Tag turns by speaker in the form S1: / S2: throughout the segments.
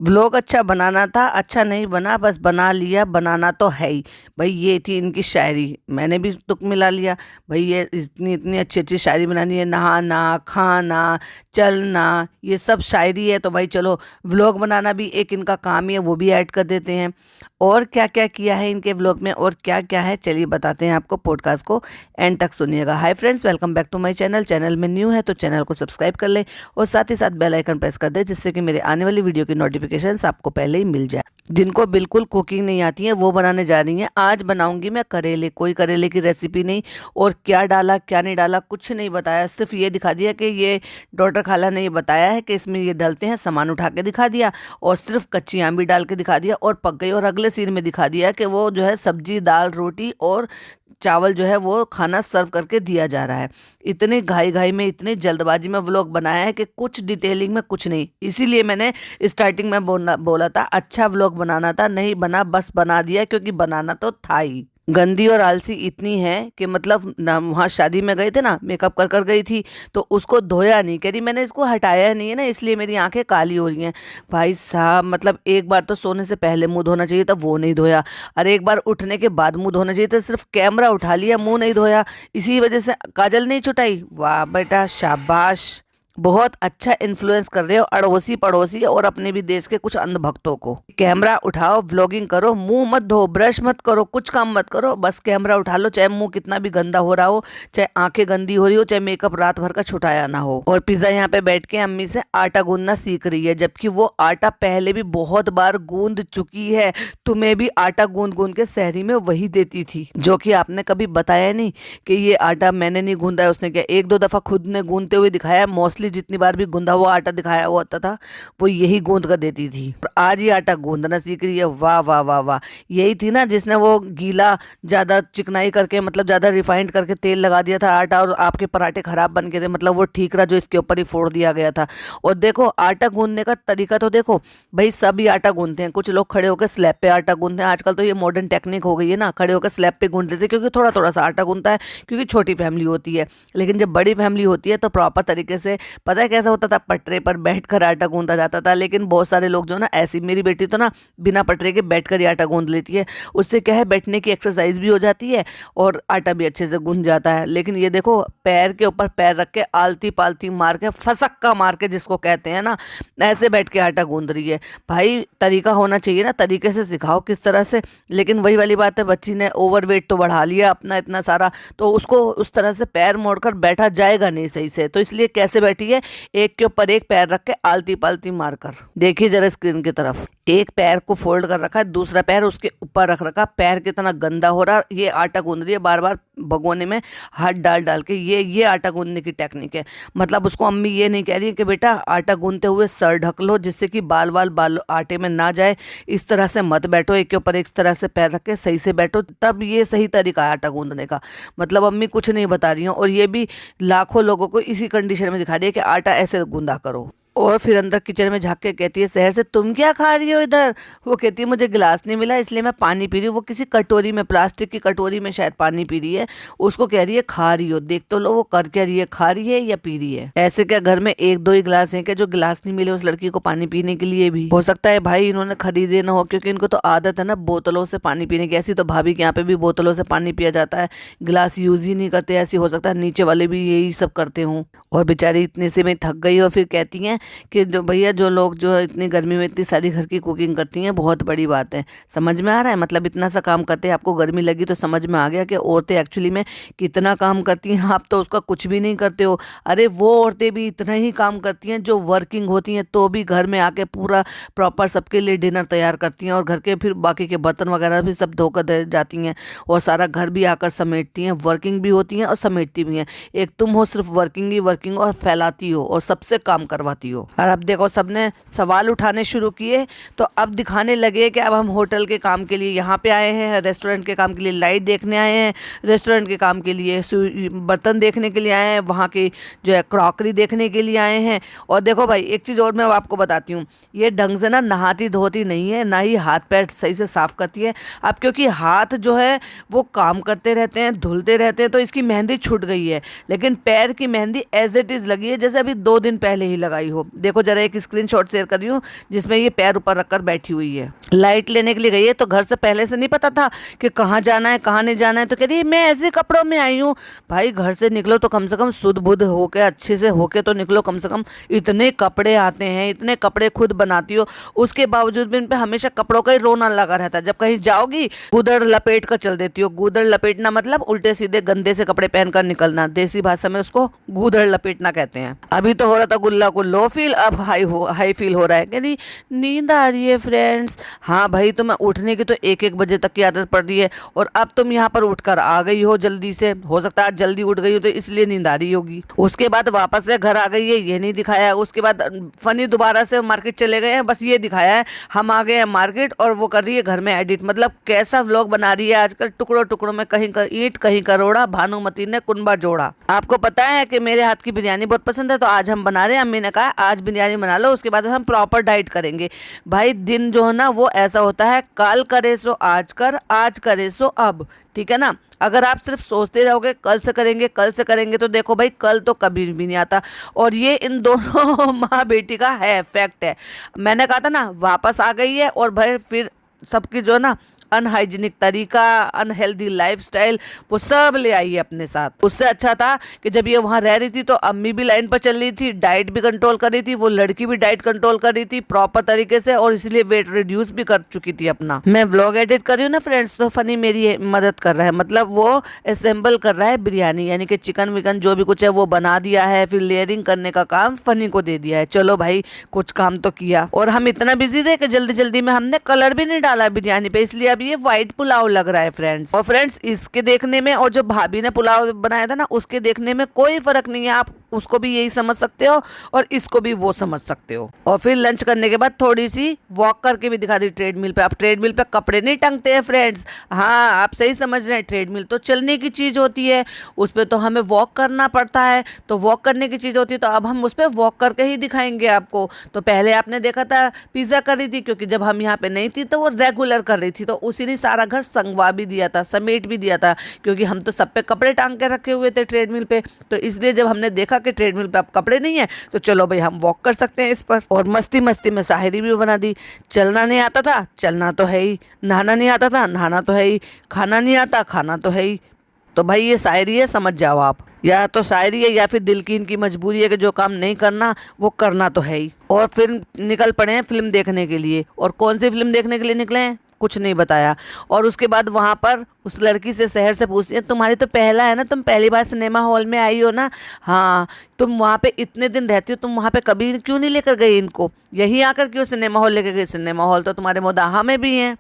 S1: Vlog अच्छा बनाना था, अच्छा नहीं बना, बस बना लिया, बनाना तो है ही। भाई ये थी इनकी शायरी, मैंने भी तुक मिला लिया। भाई ये इतनी इतनी अच्छी अच्छी शायरी बनानी है, नहाना, खाना, चलना, ये सब शायरी है। तो भाई चलो, व्लॉग बनाना भी एक इनका काम ही है, वो भी ऐड कर देते हैं। और क्या क्या किया है इनके व्लॉग में और क्या क्या है, चलिए बताते हैं आपको। पॉडकास्ट को एंड तक सुनिएगा। Hi friends, welcome back to my channel. Channel में न्यू है तो चैनल को सब्सक्राइब कर ले और साथ ही साथ बेल आइकन प्रेस कर दे, जिससे कि मेरे आने वाली वीडियो की नोटिफिकेशंस आपको पहले ही मिल जाए। जिनको बिल्कुल कुकिंग नहीं आती है वो बनाने जा रही हैं। आज बनाऊंगी मैं करेले, कोई करेले की रेसिपी नहीं, और क्या डाला क्या नहीं डाला कुछ नहीं बताया, सिर्फ ये दिखा दिया कि ये डॉक्टर खाला ने ये बताया है कि इसमें ये डालते हैं, सामान उठा के दिखा दिया और सिर्फ कच्ची आम भी डाल के दिखा दिया और पक गई। और अगले सीन में दिखा दिया कि वो जो है सब्जी, दाल, रोटी और चावल जो है वो खाना सर्व करके दिया जा रहा है। इतनी घाई घाई में, इतनी जल्दबाजी में व्लॉग बनाया है कि कुछ डिटेलिंग में कुछ नहीं। इसीलिए मैंने स्टार्टिंग में बोला था अच्छा व्लॉग बनाना था, नहीं बना, बस बना दिया क्योंकि बनाना तो था ही। गंदी और आलसी इतनी है कि मतलब ना, वहाँ शादी में गए थे ना, मेकअप कर कर गई थी तो उसको धोया नहीं, कह रही मैंने इसको हटाया नहीं है ना, इसलिए मेरी आंखें काली हो रही हैं। भाई साहब, मतलब एक बार तो सोने से पहले मुंह धोना चाहिए था, वो नहीं धोया। अरे एक बार उठने के बाद मुंह धोना चाहिए था, सिर्फ कैमरा उठा लिया, मुंह नहीं धोया। इसी वजह से काजल नहीं छुटाई। वाह बेटा, शाबाश, बहुत अच्छा इन्फ्लुएंस कर रहे हो अड़ोसी पड़ोसी और अपने भी देश के कुछ अंधभक्तों को। कैमरा उठाओ, व्लॉगिंग करो, मुंह मत धो, ब्रश मत करो, कुछ काम मत करो, बस कैमरा उठा लो, चाहे मुंह कितना भी गंदा हो रहा हो, चाहे आंखें गंदी हो रही हो, चाहे मेकअप रात भर का छुटाया ना हो। और पिज्जा यहाँ पे बैठ के अम्मी से आटा गूंदना सीख रही है, जबकि वो आटा पहले भी बहुत बार गूंद चुकी है। तुम्हें भी आटा गूंद गूंद के शहरी में वही देती थी, जो कि आपने कभी बताया नहीं कि ये आटा मैंने नहीं गूंदा है। उसने क्या एक दो दफा खुद ने गूंदते हुए दिखाया, मोस्टली जितनी बार भी गूंदा हुआ आटा दिखाया हुआ होता था वो यही गूंद कर देती थी। और आज ही आटा गूंदना सीख रही है। वाह वाह वाह वाह। यही थी ना जिसने वो गीला, ज्यादा चिकनाई करके, मतलब ज्यादा रिफाइंड करके तेल लगा दिया था आटा, और आपके पराठे खराब बन गए थे। मतलब वो ठीक रहा जो इसके ऊपर ही फोड़ दिया गया था। और देखो आटा गूंदने का तरीका तो देखो भाई, सभी आटा गूंदते हैं, कुछ लोग खड़े होकर स्लैब पे आटा गूंदते हैं। आजकल तो ये मॉडर्न टेक्निक हो गई है ना, खड़े होकर स्लैब पे गूंद लेते हैं, क्योंकि थोड़ा थोड़ा सा आटा गूंदता है, क्योंकि छोटी फैमिली होती है। लेकिन जब बड़ी फैमिली होती है तो प्रॉपर तरीके से, पता है कैसा होता था, पटरे पर बैठकर आटा गूंदा जाता था। लेकिन बहुत सारे लोग जो ना, ऐसी मेरी बेटी तो ना बिना पटरे के बैठकर ही आटा गूंद लेती है। उससे क्या है, बैठने की एक्सरसाइज भी हो जाती है और आटा भी अच्छे से गूंद जाता है। लेकिन ये देखो, पैर के ऊपर पैर रख के आलती पालती मार के, फसक्का मार के जिसको कहते हैं ना, ऐसे बैठ के आटा गूंद रही है। भाई तरीका होना चाहिए ना, तरीके से सिखाओ किस तरह से। लेकिन वही वाली बात है, बच्ची ने ओवरवेट तो बढ़ा लिया अपना इतना सारा, तो उसको उस तरह से पैर मोड़कर बैठा जाएगा नहीं सही से। तो इसलिए कैसे बैठी है, एक के ऊपर एक पैर रख के आलती पालती मारकर। देखिए जरा स्क्रीन की तरफ, एक पैर को फोल्ड कर रखा है, दूसरा पैर उसके ऊपर रख रखा, पैर कितना गंदा हो रहा। ये आटा गूंद रही है बार बार भगोने में हाथ डाल डाल के। ये आटा गूंदने की टेक्निक है। मतलब उसको अम्मी ये नहीं कह रही है कि बेटा आटा गूंदते हुए सर ढक लो, जिससे कि बाल आटे में ना जाए। इस तरह से मत बैठो, एक के ऊपर एक तरह से पैर रख के सही से बैठो, तब ये सही तरीका है आटा गूंदने का। मतलब अम्मी कुछ नहीं बता रही हैं, और ये भी लाखों लोगों को इसी कंडीशन में दिखा दिया कि आटा ऐसे गूंदा करो। और फिर अंदर किचन में झांक के कहती है शहर से, तुम क्या खा रही हो इधर? वो कहती है मुझे गिलास नहीं मिला इसलिए मैं पानी पी रही हूँ। वो किसी कटोरी में, प्लास्टिक की कटोरी में शायद पानी पी रही है। उसको कह रही है खा रही हो, देख तो लो वो कर क्या रही है, खा रही है या पी रही है। ऐसे क्या घर में एक दो ही गिलास हैं क्या जो गिलास नहीं मिले उस लड़की को पानी पीने के लिए भी? हो सकता है भाई इन्होंने खरीदे ना हो, क्योंकि इनको तो आदत है ना बोतलों से पानी पीने की। ऐसी तो भाभी के यहाँ पे भी बोतलों से पानी पिया जाता है, गिलास यूज ही नहीं करते। ऐसी हो सकता है नीचे वाले भी यही सब करते हों। और बेचारी इतने से में थक गई और फिर कहती हैं कि जो भैया, जो लोग जो इतनी गर्मी में इतनी सारी घर की कुकिंग करती हैं, बहुत बड़ी बात है। समझ में आ रहा है? मतलब इतना सा काम करते हैं, आपको गर्मी लगी तो समझ में आ गया कि औरतें एक्चुअली में कितना काम करती हैं। आप तो उसका कुछ भी नहीं करते हो। अरे वो औरतें भी इतना ही काम करती हैं जो वर्किंग होती हैं, तो भी घर में आके पूरा प्रॉपर सबके लिए डिनर तैयार करती हैं, और घर के फिर बाकी के बर्तन वगैरह भी सब धोकर दे जाती हैं, और सारा घर भी आकर समेटती हैं। वर्किंग भी होती हैं और समेटती भी हैं। एक तुम हो सिर्फ वर्किंग ही वर्किंग, और फैलाती हो और सबसे काम करवाती हो। और अब देखो सबने सवाल उठाने शुरू किए, तो अब दिखाने लगे कि अब हम होटल के काम के लिए यहाँ पे आए हैं, रेस्टोरेंट के काम के लिए लाइट देखने आए हैं, रेस्टोरेंट के काम के लिए बर्तन देखने के लिए आए हैं, वहाँ की जो है क्रॉकरी देखने के लिए आए हैं। और देखो भाई एक चीज़ और मैं आपको बताती हूँ, ये ढंग से ना नहाती धोती नहीं है, ना ही हाथ पैर सही से साफ करती है। अब क्योंकि हाथ जो है वो काम करते रहते हैं, धुलते रहते हैं, तो इसकी मेहंदी छूट गई है। लेकिन पैर की मेहंदी एज इट इज़ लगी है, जैसे अभी 2 दिन पहले ही लगाई हो। वो। देखो जरा एक स्क्रीनशॉट शेयर कर रही हूँ जिसमें ये पैर ऊपर रखकर बैठी हुई है, लाइट लेने के लिए गई है। तो घर से पहले से नहीं पता था कि कहाँ जाना है कहाँ नहीं जाना है, तो कह रही मैं ऐसे कपड़ों में आई हूँ। भाई घर से निकलो तो कम से कम शुद्ध बुद्ध होके अच्छे से होके तो निकलो, कम से कम। इतने कपड़े आते हैं, इतने कपड़े खुद बनाती हो, उसके बावजूद भी इन पे हमेशा कपड़ों का ही रोना लगा रहता है। जब कहीं जाओगी गुदड़ लपेट कर चल देती हो। गुदड़ लपेटना मतलब उल्टे सीधे गंदे से कपड़े पहनकर निकलना, देसी भाषा में उसको गुदड़ लपेटना कहते हैं। अभी तो हो रहा था गुल्ला को लो फील, अब हाई फील हो रहा है। कहती नींद आ रही है फ्रेंड्स। हाँ भाई, तुम्हें उठने की तो 1-1 बजे तक की आदत पड़ रही है और अब तुम यहाँ पर उठकर आ गई हो जल्दी से। हो सकता है आज जल्दी उठ गई हो तो इसलिए नींद आ रही होगी। उसके बाद वापस से घर आ गई है, ये नहीं दिखाया। उसके बाद फनी दोबारा से मार्केट चले गए हैं, बस ये दिखाया है हम आ गए हैं मार्केट, और वो कर रही है घर में एडिट। मतलब कैसा व्लॉग बना रही है आजकल, टुकड़ों टुकड़ों में, कहीं ईंट कहीं करोड़ा, भानुमति ने कुनबा जोड़ा। आपको पता है कि मेरे हाथ की बिरयानी बहुत पसंद है, तो आज हम बना रहे हैं। अम्मी ने कहा आज बिरयानी बना लो, उसके बाद हम प्रॉपर डाइट करेंगे। भाई दिन जो है ना वो ऐसा होता है, काल करे सो आज कर, आज करे सो अब, ठीक है ना। अगर आप सिर्फ सोचते रहोगे कल से करेंगे कल से करेंगे, तो देखो भाई कल तो कभी भी नहीं आता। और ये इन दोनों माँ बेटी का है, फैक्ट है। मैंने कहा था ना वापस आ गई है, और भाई फिर सबकी जो ना अनहाइजीनिक तरीका, अनहेल्दी लाइफस्टाइल, वो सब ले आई है अपने साथ। उससे अच्छा था कि जब ये वहाँ रह रही थी तो अम्मी भी लाइन पर चल रही थी, डाइट भी कंट्रोल कर रही थी, वो लड़की भी डाइट कंट्रोल कर रही थी प्रॉपर तरीके से, और इसलिए वेट रिड्यूस भी कर चुकी थी अपना। मैं व्लॉग एडिट कर रही हूँ ना फ्रेंड्स, तो फनी मेरी मदद कर रहा है, मतलब वो असेंबल कर रहा है बिरयानी, यानी कि चिकन विकन जो भी कुछ है वो बना दिया है, फिर लेयरिंग करने का काम फनी को दे दिया है। चलो भाई कुछ काम तो किया। और हम इतना बिजी थे कि जल्दी जल्दी में हमने कलर भी नहीं डाला बिरयानी पे, इसलिए ये व्हाइट पुलाव लग रहा है फ्रेंड्स। और फ्रेंड्स इसके देखने में और जो भाभी ने पुलाव बनाया था ना उसके देखने में कोई फर्क नहीं है। आप उसको भी यही समझ सकते हो और इसको भी वो समझ सकते हो। और फिर लंच करने के बाद थोड़ी सी वॉक करके भी दिखा दी ट्रेडमिल पे। अब ट्रेडमिल पे कपड़े नहीं टंगते हैं फ्रेंड्स, हाँ आप सही समझ रहे हैं, ट्रेडमिल तो चलने की चीज होती है, उस पर तो हमें वॉक करना पड़ता है, तो वॉक करने की चीज होती है। तो अब हम उस पर वॉक करके ही दिखाएंगे आपको। तो पहले आपने देखा था पिज्जा कर रही थी, क्योंकि जब हम यहाँ पे नहीं थी तो वो रेगुलर कर रही थी, तो उसी ने सारा घर संगवा भी दिया था, समेट भी दिया था, क्योंकि हम तो सब पे कपड़े टांग के रखे हुए थे ट्रेडमिल पे। तो इसलिए जब हमने देखा कि ट्रेडमिल पे अब कपड़े नहीं है तो चलो भाई हम वॉक कर सकते हैं इस पर। और मस्ती मस्ती में शायरी भी बना दी। चलना नहीं आता था, चलना तो है ही, नहाना नहीं आता था, नहाना तो है ही, खाना नहीं आता, खाना तो है ही। तो भाई ये शायरी है, समझ जाओ आप, या तो शायरी है या फिर दिल की इनकी मजबूरी है कि जो काम नहीं करना वो करना तो है ही। और फिर निकल पड़े हैं फिल्म देखने के लिए। और कौन सी फिल्म देखने के लिए निकले हैं कुछ नहीं बताया। और उसके बाद वहाँ पर उस लड़की से शहर से पूछती है तुम्हारी तो पहला है ना, तुम पहली बार सिनेमा हॉल में आई हो ना, हाँ तुम वहाँ पे इतने दिन रहती हो, तुम वहाँ पे कभी क्यों नहीं लेकर गई इनको, यहीं आकर क्यों सिनेमा हॉल लेकर गई, सिनेमा हॉल तो तुम्हारे मोदाहा में भी हैं।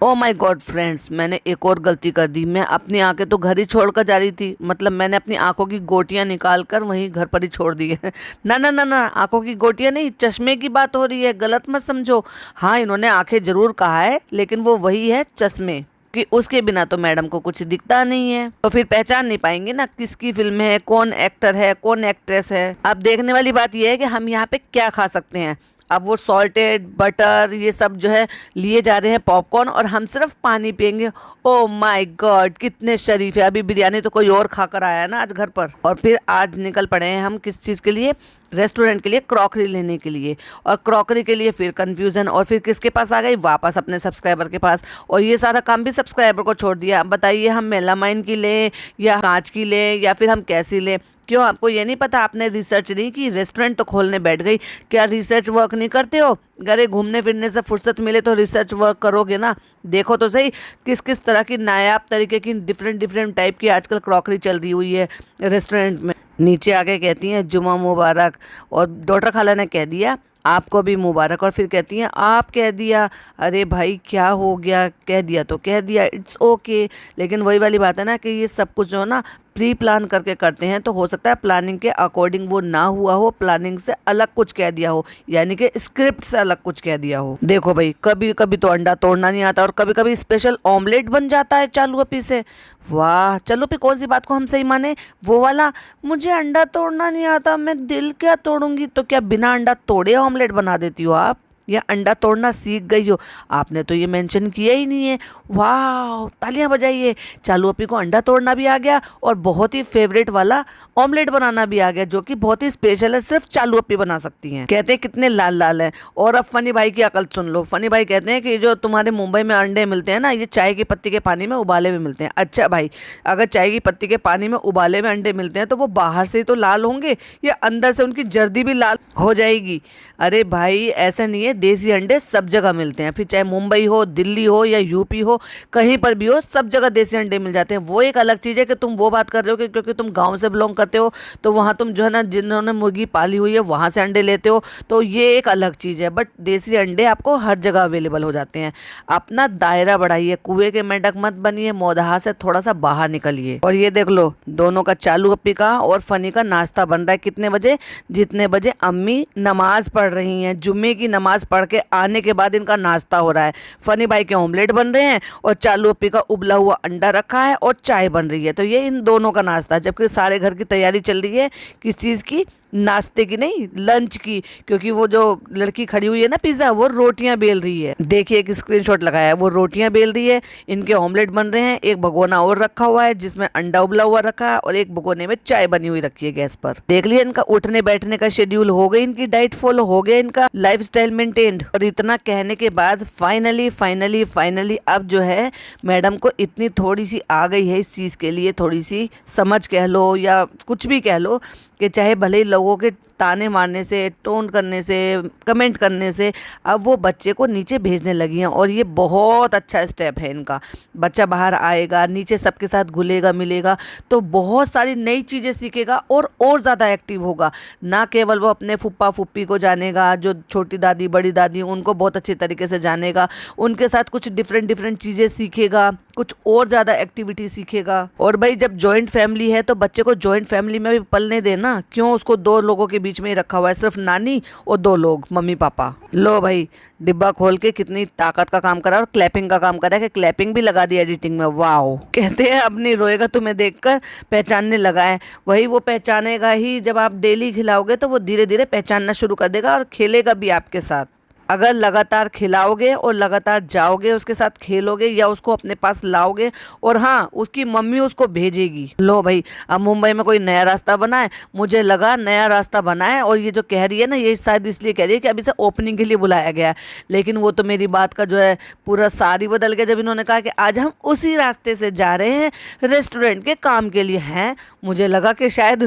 S1: ओ माय गॉड फ्रेंड्स, मैंने एक और गलती कर दी। मैं अपनी आंखें तो घर ही छोड़कर जा रही थी, मतलब मैंने अपनी आंखों की गोटियां निकाल कर वहीं घर पर ही छोड़ दी है। ना ना ना ना, आंखों की गोटियां नहीं, चश्मे की बात हो रही है, गलत मत समझो। हाँ इन्होंने आंखें जरूर कहा है, लेकिन वो वही है चश्मे, कि उसके बिना तो मैडम को कुछ दिखता नहीं है, तो फिर पहचान नहीं पाएंगे ना किसकी फिल्म है, कौन एक्टर है, कौन एक्ट्रेस है। अब देखने वाली बात यह है कि हम यहाँ पे क्या खा सकते हैं। अब वो सॉल्टेड बटर ये सब जो है लिए जा रहे हैं पॉपकॉर्न, और हम सिर्फ पानी पियेंगे। ओ माय गॉड कितने शरीफ है। अभी बिरयानी तो कोई और खाकर आया है ना आज घर पर। और फिर आज निकल पड़े हैं हम किस चीज़ के लिए, रेस्टोरेंट के लिए, क्रॉकरी लेने के लिए। और क्रॉकरी के लिए फिर कंफ्यूजन, और फिर किसके पास आ गई, वापस अपने सब्सक्राइबर के पास। और ये सारा काम भी सब्सक्राइबर को छोड़ दिया। अब बताइए हम मेलामाइन की लें या कांच की लें या फिर हम कैसी लें। क्यों आपको ये नहीं पता, आपने रिसर्च नहीं की, रेस्टोरेंट तो खोलने बैठ गई, क्या रिसर्च वर्क नहीं करते हो। अरे घूमने फिरने से फुर्सत मिले तो रिसर्च वर्क करोगे ना। देखो तो सही किस किस तरह की नायाब तरीके की डिफरेंट टाइप की आजकल क्रॉकरी चल रही हुई है रेस्टोरेंट में। नीचे आके कहती हैं जुमा मुबारक, और डॉक्टर खाला ने कह दिया आपको भी मुबारक, और फिर कहती हैं आप कह दिया। अरे भाई क्या हो गया, कह दिया तो कह दिया, इट्स ओके। लेकिन वही वाली बात है ना कि ये सब कुछ जो ना प्री प्लान करके करते हैं, तो हो सकता है प्लानिंग के अकॉर्डिंग वो ना हुआ हो, प्लानिंग से अलग कुछ कह दिया हो, यानी कि स्क्रिप्ट से अलग कुछ कह दिया हो। देखो भाई कभी कभी तो अंडा तोड़ना नहीं आता, और कभी कभी स्पेशल ऑमलेट बन जाता है चालू अपी से। वाह चलो फिर कौन सी बात को हम सही माने, वो वाला मुझे अंडा तोड़ना नहीं आता, मैं दिल क्या तोड़ूंगी, तो क्या बिना अंडा तोड़े ऑमलेट बना देती हो आप। या अंडा तोड़ना सीख गई हो? आपने तो ये मेंशन किया ही नहीं है। वाह, तालियां बजाइए। चालू अपी को अंडा तोड़ना भी आ गया और बहुत ही फेवरेट वाला ऑमलेट बनाना भी आ गया, जो कि बहुत ही स्पेशल है, सिर्फ चालू अपी बना सकती हैं। कहते हैं कितने लाल लाल हैं। और अब फनी भाई की अकल सुन लो। फनी भाई कहते हैं कि जो तुम्हारे मुंबई में अंडे मिलते हैं ना, ये चाय की पत्ती के पानी में उबाले हुए मिलते हैं। अच्छा भाई, अगर चाय की पत्ती के पानी में उबाले हुए अंडे मिलते हैं तो वो बाहर से ही तो लाल होंगे या अंदर से उनकी जर्दी भी लाल हो जाएगी? अरे भाई ऐसा नहीं है, देसी अंडे सब जगह मिलते हैं। फिर चाहे मुंबई हो, दिल्ली हो या यूपी हो, कहीं पर भी हो, सब जगह देसी अंडे मिल जाते हैं। वो एक अलग चीज़ है कि तुम वो बात कर रहे हो कि क्योंकि तुम गांव से बिलोंग करते हो तो वहाँ तुम जो है ना, जिन्होंने मुर्गी पाली हुई है वहाँ से अंडे लेते हो, तो ये एक अलग चीज़ है। बट देसी अंडे आपको हर जगह अवेलेबल हो जाते हैं। अपना दायरा बढ़ाइए, कुएं के मेंढक मत बनिए, मौदहा से थोड़ा सा बाहर निकलिए। और ये देख लो, दोनों का, चालू अपी का और फनी का, नाश्ता बन रहा है। कितने बजे? जितने बजे अम्मी नमाज पढ़ रही हैं, जुम्मे की नमाज पढ़ के आने के बाद इनका नाश्ता हो रहा है। फनी भाई के ऑमलेट बन रहे हैं और चालू अपी का उबला हुआ अंडा रखा है और चाय बन रही है। तो ये इन दोनों का नाश्ता है। जबकि सारे घर की तैयारी चल रही है किस चीज़ की? नाश्ते की नहीं, लंच की। क्योंकि वो जो लड़की खड़ी हुई है ना पिज़्ज़ा, वो रोटियां बेल रही है। देखिए एक स्क्रीनशॉट लगाया है, वो रोटियां बेल रही है। इनके ऑमलेट बन रहे हैं। एक भगोना और रखा हुआ है जिसमें अंडा उबला हुआ रखा है और एक भगोने में चाय बनी हुई रखी है गैस पर। देख लिया इनका उठने बैठने का शेड्यूल, हो गई इनकी डाइट फॉलो, हो गया इनका लाइफ स्टाइल मेंटेन्ड। और इतना कहने के बाद फाइनली फाइनली फाइनली अब जो है मैडम को इतनी थोड़ी सी आ गई है इस चीज़ के लिए, थोड़ी सी समझ कह लो या कुछ भी कह लो, कि चाहे भले ही लोगों के ताने मारने से, टोन करने से, कमेंट करने से अब वो बच्चे को नीचे भेजने लगी हैं। और ये बहुत अच्छा स्टेप है इनका। बच्चा बाहर आएगा, नीचे सबके साथ घुलेगा मिलेगा तो बहुत सारी नई चीज़ें सीखेगा और ज़्यादा एक्टिव होगा। ना केवल वो अपने फुप्पा फुप्पी को जानेगा, जो छोटी दादी बड़ी दादी उनको बहुत अच्छी तरीके से जानेगा, उनके साथ कुछ डिफरेंट चीज़ें सीखेगा, कुछ और ज़्यादा एक्टिविटी सीखेगा। और भाई जब जॉइंट फैमिली है तो बच्चे को जॉइंट फैमिली में भी पलने देना। क्यों उसको दो लोगों के बीच में ही रखा हुआ है, सिर्फ नानी और दो लोग, मम्मी पापा। लो भाई, डिब्बा खोल के कितनी ताकत का काम करा और क्लैपिंग का काम करा है कि क्लैपिंग भी लगा दी एडिटिंग में। वाओ, कहते हैं अपनी रोएगा तुम्हें देखकर पहचानने लगा है। वही वो पहचानेगा ही, जब आप डेली खिलाओगे तो वो धीरे धीरे पहचानना शुरू कर देगा और खेलेगा भी आपके साथ। अगर लगातार खिलाओगे और लगातार जाओगे उसके साथ खेलोगे या उसको अपने पास लाओगे, और हाँ उसकी मम्मी उसको भेजेगी। लो भाई, अब मुंबई में कोई नया रास्ता बना है, मुझे लगा नया रास्ता बना है और ये जो कह रही है ना, ये शायद इसलिए कह रही है कि अभी से ओपनिंग के लिए बुलाया गया है। लेकिन वो तो मेरी बात का जो है पूरा सार ही बदल गया जब इन्होंने कहा कि आज हम उसी रास्ते से जा रहे हैं रेस्टोरेंट के काम के लिए। हैं, मुझे लगा कि शायद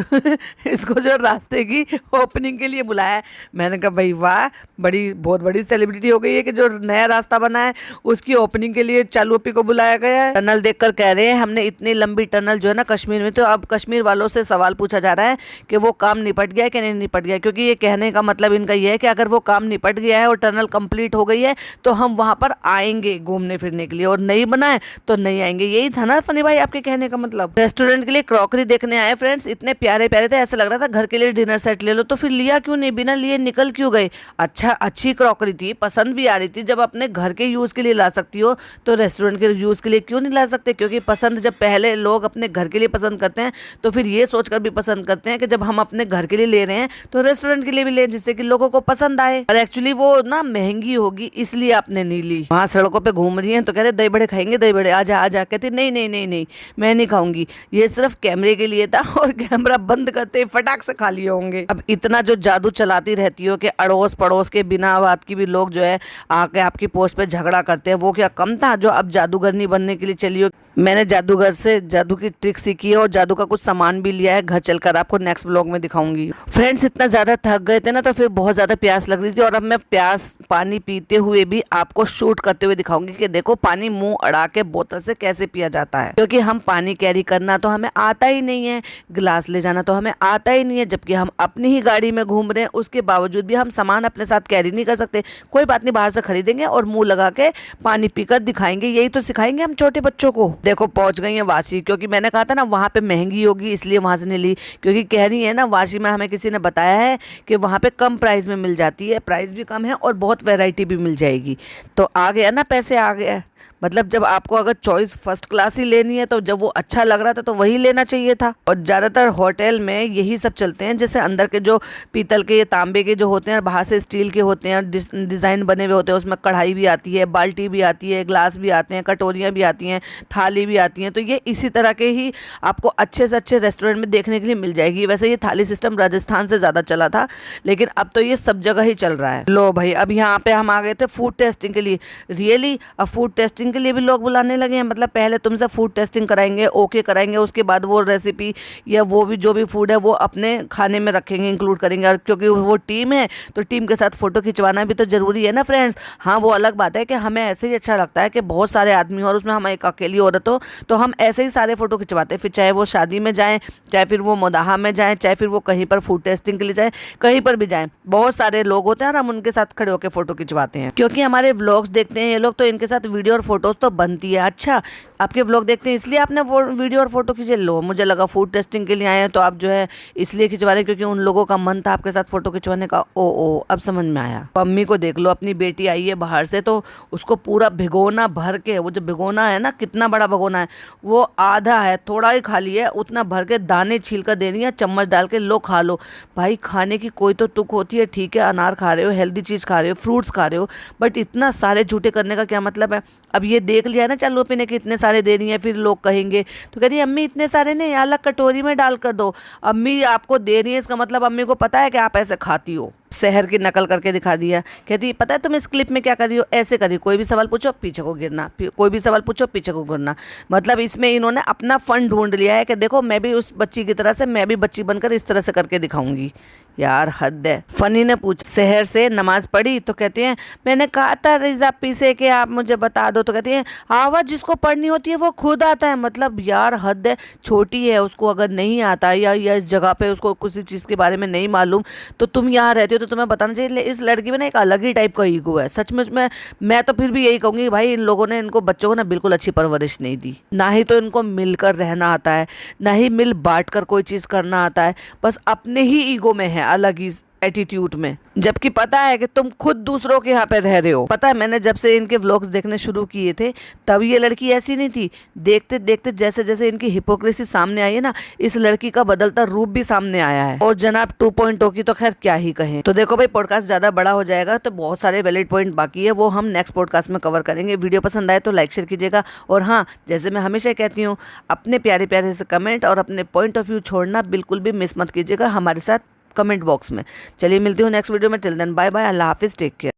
S1: इसको जो रास्ते की ओपनिंग के लिए बुलाया है। मैंने कहा भाई वाह, बहुत बड़ी सेलिब्रिटी हो गई है कि जो नया रास्ता बना है उसकी ओपनिंग के लिए चालू अपी को बुलाया गया है। टनल देखकर कह रहे हैं हमने इतनी लंबी टनल जो है ना कश्मीर में, तो अब कश्मीर वालों से सवाल पूछा जा रहा है कि वो काम निपट गया कि नहीं निपट गया। क्योंकि ये कहने का मतलब इनका ये है कि अगर वो काम निपट गया है और टनल कंप्लीट हो गई है तो हम वहां पर आएंगे घूमने फिरने के लिए, और नहीं बना है तो नहीं आएंगे। यही था ना फनी भाई आपके कहने का मतलब? रेस्टोरेंट के लिए क्रॉकरी देखने आए फ्रेंड्स, इतने प्यारे प्यारे थे, ऐसा लग रहा था घर के लिए डिनर सेट ले लो। तो फिर लिया क्यों नहीं? बिना लिए निकल क्यों गए? अच्छा, अच्छी क्रॉकरी थी, पसंद भी आ रही थी। जब अपने घर के यूज़ के लिए ला सकती हो तो रेस्टोरेंट के यूज़ के लिए क्यों नहीं ला सकते? क्योंकि पसंद जब पहले लोग अपने घर के लिए पसंद करते हैं तो फिर ये सोचकर भी पसंद करते हैं कि जब हम अपने घर के लिए ले रहे हैं तो रेस्टोरेंट के लिए भी लें, जिससे कि लोगों को पसंद आए। और एक्चुअली वो ना महंगी होगी इसलिए आपने नहीं ली। वहाँ सड़कों पर घूम रही है तो कह रहे दही बड़े खाएंगे, दही बड़े आजा आजा। कहती नहीं नहीं नहीं नहीं, मैं नहीं खाऊंगी, ये सिर्फ कैमरे के लिए था और कैमरा बंद करते फटाक से खा लिए होंगे। अब इतना जो जादू चलाती रहती हो कि अड़ोस पड़ोस के बिना बात की भी लोग जो है आके आपकी पोस्ट पे झगड़ा करते हैं, वो क्या कम था जो अब जादूगरनी बनने के लिए चली हो? मैंने जादूगर से जादू की ट्रिक सीखी है और जादू का कुछ सामान भी लिया है, घर चलकर आपको नेक्स्ट ब्लॉग में दिखाऊंगी। फ्रेंड्स इतना ज़्यादा थक गए थे ना तो फिर बहुत ज़्यादा प्यास लग रही थी, और अब मैं प्यास पानी पीते हुए भी आपको शूट करते हुए दिखाऊंगी कि देखो पानी मुंह अड़ा के बोतल से कैसे पिया जाता है। क्योंकि हम पानी कैरी करना तो हमें आता ही नहीं है, गिलास ले जाना तो हमें आता ही नहीं है, जबकि हम अपनी ही गाड़ी में घूम रहे हैं, उसके बावजूद भी हम सामान अपने साथ कैरी नहीं कर सकते। कोई बात नहीं, बाहर से खरीदेंगे और मुंह लगा के पानी पीकर दिखाएंगे, यही तो सिखाएंगे हम छोटे बच्चों को। देखो पहुंच गई है वाशी, क्योंकि मैंने कहा था ना वहाँ पे महंगी होगी इसलिए वहाँ से नहीं ली, क्योंकि कह रही है ना वाशी में हमें किसी ने बताया है कि वहाँ पे कम प्राइस में मिल जाती है, प्राइस भी कम है और बहुत वैरायटी भी मिल जाएगी। तो आ गया ना, पैसे आ गया। मतलब जब आपको अगर चॉइस फर्स्ट क्लास ही लेनी है तो जब वो अच्छा लग रहा था तो वही लेना चाहिए था। और ज़्यादातर होटल में यही सब चलते हैं, जैसे अंदर के जो पीतल के या तांबे के जो होते हैं, बाहर से स्टील के होते हैं, डिज़ाइन बने हुए होते हैं, उसमें कढ़ाई भी आती है, बाल्टी भी आती है, ग्लास भी आते हैं, कटोरियाँ भी आती हैं, थाली भी आती हैं। तो ये इसी तरह के ही आपको अच्छे से अच्छे रेस्टोरेंट में देखने के लिए मिल जाएगी। वैसे ये थाली सिस्टम राजस्थान से ज़्यादा चला था, लेकिन अब तो ये सब जगह ही चल रहा है। लो भाई, अब यहाँ पे हम आ गए थे फूड टेस्टिंग के लिए। रियली अब फूड टेस्टिंग के लिए भी लोग बुलाने लगे हैं। मतलब पहले तुमसे फूड टेस्टिंग कराएंगे, ओके कराएंगे, उसके बाद वो रेसिपी या वो भी जो भी फूड है वो अपने खाने में रखेंगे, इंक्लूड करेंगे। और क्योंकि वो टीम है तो टीम के साथ फ़ोटो खिंचवाना भी तो ज़रूरी है ना फ्रेंड्स। हाँ, वो अलग बात है कि हमें ऐसे ही अच्छा लगता है कि बहुत सारे आदमी हो और उसमें हम एक अकेली औरत हो, तो हम ऐसे ही सारे फ़ोटो खिंचवाते हैं। फिर चाहे वो शादी में जाएँ, चाहे फिर वो मुदाहा में जाएँ, चाहे फिर वो कहीं पर फूड टेस्टिंग के लिए जाएँ, कहीं पर भी जाएँ, बहुत सारे लोग होते हैं और हम उनके साथ खड़े होकर फ़ोटो खिंचवाते हैं। क्योंकि हमारे व्लॉग्स देखते हैं ये लोग, तो इनके साथ वीडियो और फोटोज़ तो बनती है। अच्छा, आपके व्लॉग देखते हैं इसलिए आपने वो वीडियो और फोटो खींचे। लो, मुझे लगा फूड टेस्टिंग के लिए आए हैं तो आप जो है इसलिए खिंचवा रहे क्योंकि उन लोगों का मन था आपके साथ फोटो खिंचवाने का। ओ, अब समझ में आया। मम्मी को देख लो, अपनी बेटी आई है बाहर से तो उसको पूरा भिगोना भर के, वो जो भिगोना है ना, कितना बड़ा भिगोना है, वो आधा है, थोड़ा ही खा लिया है, उतना भर के दाने छील कर देनी है, चम्मच डाल के लो खा लो। भाई, खाने की कोई तो तुक होती है। ठीक है, अनार खा रहे हो, हेल्दी चीज़ खा रहे हो, फ्रूट्स खा रहे हो, बट इतना सारे झूठे करने का क्या मतलब है। अब ये देख लिया ना चालू पीने के इतने सारे दे रही हैं, फिर लोग कहेंगे तो कह रही अम्मी इतने सारे नहीं, अलग कटोरी में डाल कर दो। अम्मी आपको दे रही है, इसका मतलब अम्मी को पता है कि आप ऐसे खाती हो। शहर की नकल करके दिखा दिया। कहती पता है तुम इस क्लिप में क्या कर रही हो, ऐसे करी, कोई भी सवाल पूछो पीछे को गिरना, कोई भी सवाल पूछो पीछे को गिरना। मतलब इसमें इन्होंने अपना फन ढूंढ लिया है कि देखो मैं भी उस बच्ची की तरह से, मैं भी बच्ची बनकर इस तरह से करके दिखाऊंगी। यार हद है। फनी ने पूछा शहर से नमाज पढ़ी, तो कहती हैं मैंने कहा था रिजा पी से कि आप मुझे बता दो, तो कहती हैं आवाज़ जिसको पढ़नी होती है वो खुद आता है। मतलब यार हद है। छोटी है, उसको अगर नहीं आता या इस जगह पे उसको किसी चीज़ के बारे में नहीं मालूम, तो तुम यहाँ रहते हो तो तुम्हें बताना चाहिए। इस लड़की में ना एक अलग ही टाइप का ईगो है सच में। मैं तो फिर भी यही कहूँगी भाई, इन लोगों ने इनको बच्चों को ना बिल्कुल अच्छी परवरिश नहीं दी। ना ही तो इनको मिलकर रहना आता है, ना ही मिल बांट कर कोई चीज़ करना आता है, बस अपने ही ईगो में है, अलग ही एटीट्यूड में। जबकि पता है कि तुम खुद दूसरों के यहाँ पे रह रहे हो। पता है मैंने जब से इनके व्लॉग्स देखने शुरू किए थे तब ये लड़की ऐसी नहीं थी। देखते देखते जैसे जैसे इनकी हिपोक्रेसी सामने आई है ना, इस लड़की का बदलता रूप भी सामने आया है। और जनाब 2.0 की तो खैर क्या ही कहें। तो देखो भाई, पॉडकास्ट ज्यादा बड़ा हो जाएगा तो बहुत सारे वैलिड पॉइंट बाकी है, वो हम नेक्स्ट पॉडकास्ट में कवर करेंगे। वीडियो पसंद आए तो लाइक शेयर कीजिएगा। और हाँ, जैसे मैं हमेशा कहती हूँ, अपने प्यारे प्यारे से कमेंट और अपने पॉइंट ऑफ व्यू छोड़ना बिल्कुल भी मिस मत कीजिएगा हमारे साथ कमेंट बॉक्स में। चलिए मिलती हूँ नेक्स्ट वीडियो में। टिल देन बाय बाय, अल्लाह हाफिज़, टेक केयर।